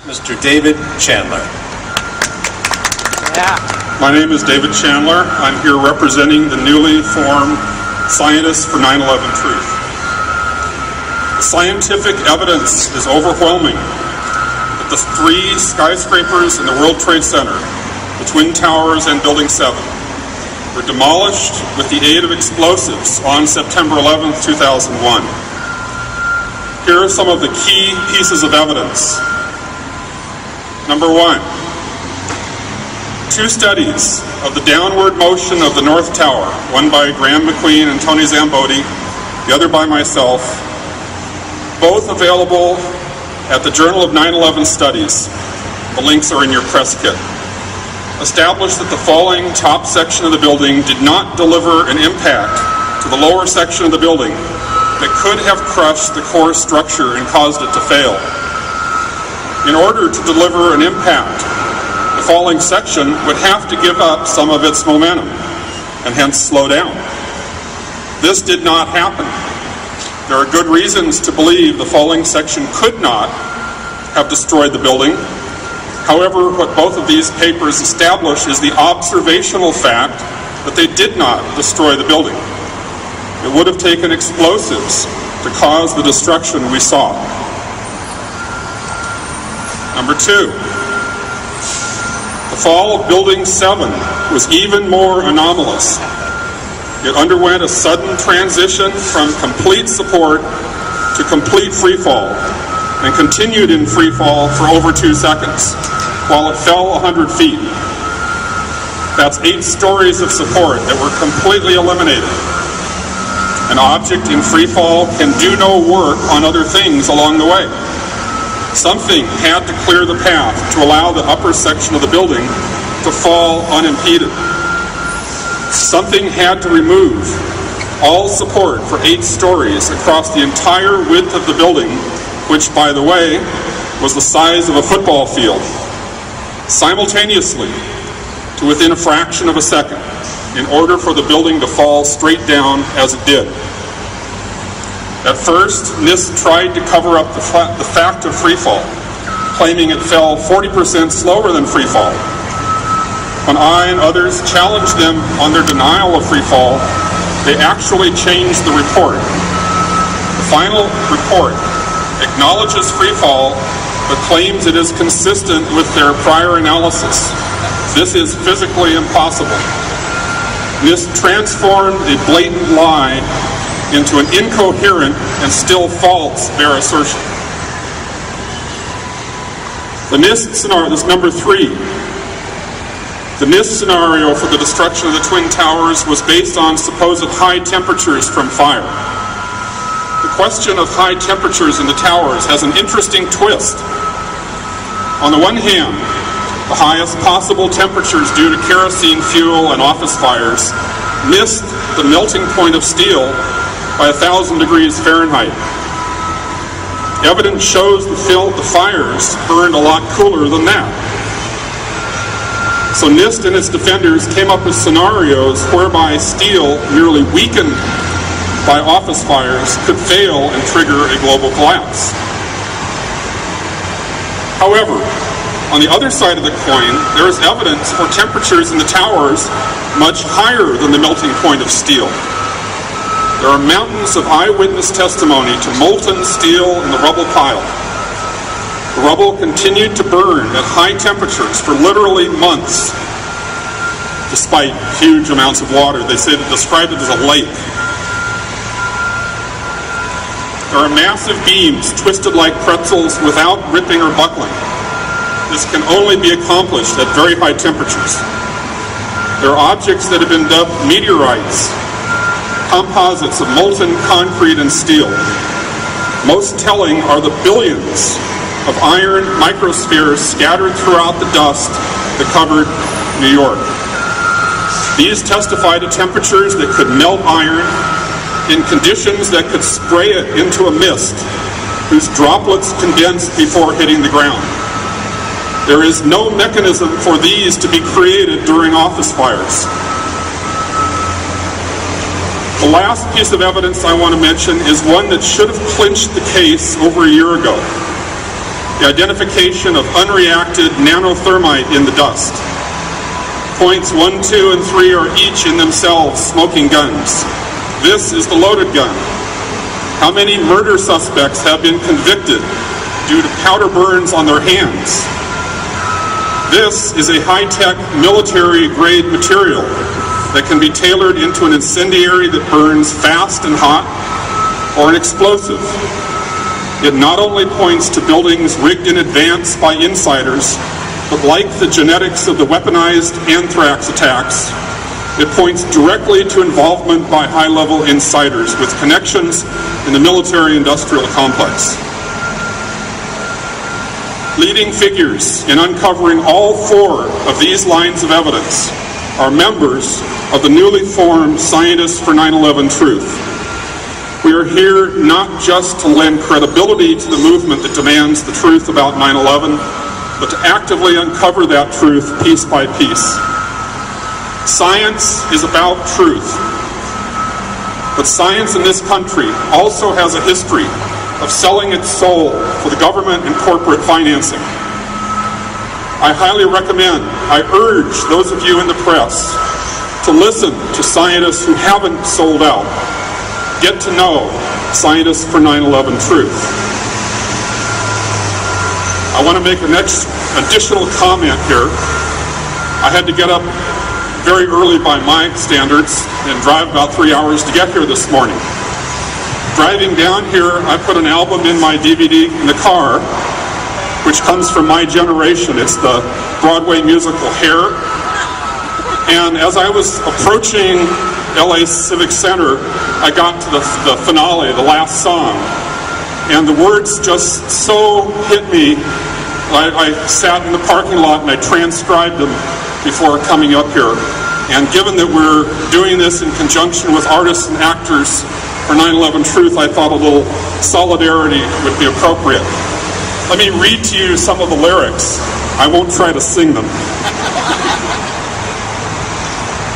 Mr. DavidChandler. My name is David Chandler. I'm here representing the newly formed Scientists for 9/11 Truth. The scientific evidence is overwhelming that the 3 skyscrapers in the World Trade Center, the Twin Towers and Building 7, were demolished with the aid of explosives on September 11, 2001. Here are some of the key pieces of evidence. Number 1, 2 studies of the downward motion of the North Tower, one by Graham McQueen and Tony Zambodi, the other by myself, both available at the Journal of 9/11 Studies. The links are in your press kit. Established that the falling top section of the building did not deliver an impact to the lower section of the building that could have crushed the core structure and caused it to fail. In order to deliver an impact, the falling section would have to give up some of its momentum and hence slow down. This did not happen. There are good reasons to believe the falling section could not have destroyed the building. However, what both of these papers establish is the observational fact that they did not destroy the building. It would have taken explosives to cause the destruction we saw. Number 2, the fall of Building 7 was even more anomalous. It underwent a sudden transition from complete support to complete freefall and continued in freefall for over 2 seconds while it fell 100 feet. That's 8 stories of support that were completely eliminated. An object in freefall can do no work on other things along the way. Something had to clear the path to allow the upper section of the building to fall unimpeded. Something had to remove all support for 8 stories across the entire width of the building, which, by the way, was the size of a football field, simultaneously to within a fraction of a second, in order for the building to fall straight down as it did. At first, NIST tried to cover up the fact of freefall, claiming it fell 40% slower than freefall. When I and others challenged them on their denial of freefall, they actually changed the report. The final report acknowledges freefall, but claims it is consistent with their prior analysis. This is physically impossible. NIST transformed a blatant lie into an incoherent and still false bare assertion. The NIST scenario, this is number 3. The NIST scenario for the destruction of the Twin Towers was based on supposed high temperatures from fire. The question of high temperatures in the towers has an interesting twist. On the one hand, the highest possible temperatures due to kerosene fuel and office fires missed the melting point of steel by 1,000 degrees Fahrenheit. Evidence shows the fires burned a lot cooler than that. So NIST and its defenders came up with scenarios whereby steel merely weakened by office fires could fail and trigger a global collapse. However, on the other side of the coin, there is evidence for temperatures in the towers much higher than the melting point of steel. There are mountains of eyewitness testimony to molten steel in the rubble pile. The rubble continued to burn at high temperatures for literally months, despite huge amounts of water. They described it as a lake. There are massive beams twisted like pretzels without ripping or buckling. This can only be accomplished at very high temperatures. There are objects that have been dubbed meteorites, composites of molten concrete and steel. Most telling are the billions of iron microspheres scattered throughout the dust that covered New York. These testify to temperatures that could melt iron in conditions that could spray it into a mist whose droplets condensed before hitting the ground. There is no mechanism for these to be created during office fires. The last piece of evidence I want to mention is one that should have clinched the case over a year ago. the identification of unreacted nanothermite in the dust. Points 1, 2, and 3 are each in themselves smoking guns. This is the loaded gun. How many murder suspects have been convicted due to powder burns on their hands? This is a high-tech military-grade material that can be tailored into an incendiary that burns fast and hot, or an explosive. It not only points to buildings rigged in advance by insiders, but like the genetics of the weaponized anthrax attacks, it points directly to involvement by high-level insiders with connections in the military-industrial complex. Leading figures in uncovering all 4 of these lines of evidence are members of the newly formed Scientists for 9/11 Truth. We are here not just to lend credibility to the movement that demands the truth about 9/11, but to actively uncover that truth piece by piece. Science is about truth, but science in this country also has a history of selling its soul for the government and corporate financing. I highly recommend, I urge those of you in the press to listen to scientists who haven't sold out. Get to know Scientists for 9/11 Truth. I want to make an additional comment here. I had to get up very early by my standards and drive about 3 hours to get here this morning. Driving down here, I put an album in my DVD in the car, which comes from my generation. It's the Broadway musical Hair. And as I was approaching LA Civic Center, I got to the finale, the last song. And the words just so hit me. I sat in the parking lot and I transcribed them before coming up here. And given that we're doing this in conjunction with artists and actors for 9/11 Truth, I thought a little solidarity would be appropriate. Let me read to you some of the lyrics. I won't try to sing them.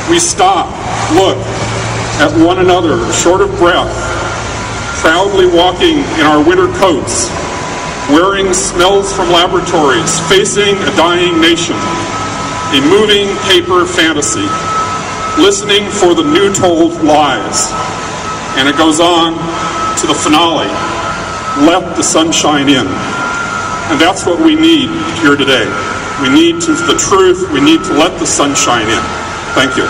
We stop, look at one another, short of breath, proudly walking in our winter coats, wearing smells from laboratories, facing a dying nation, a moving paper fantasy, listening for the new told lies. And it goes on to the finale, let the sunshine in. And that's what we need here today. We need the truth, we need to let the sunshine in. Thank you.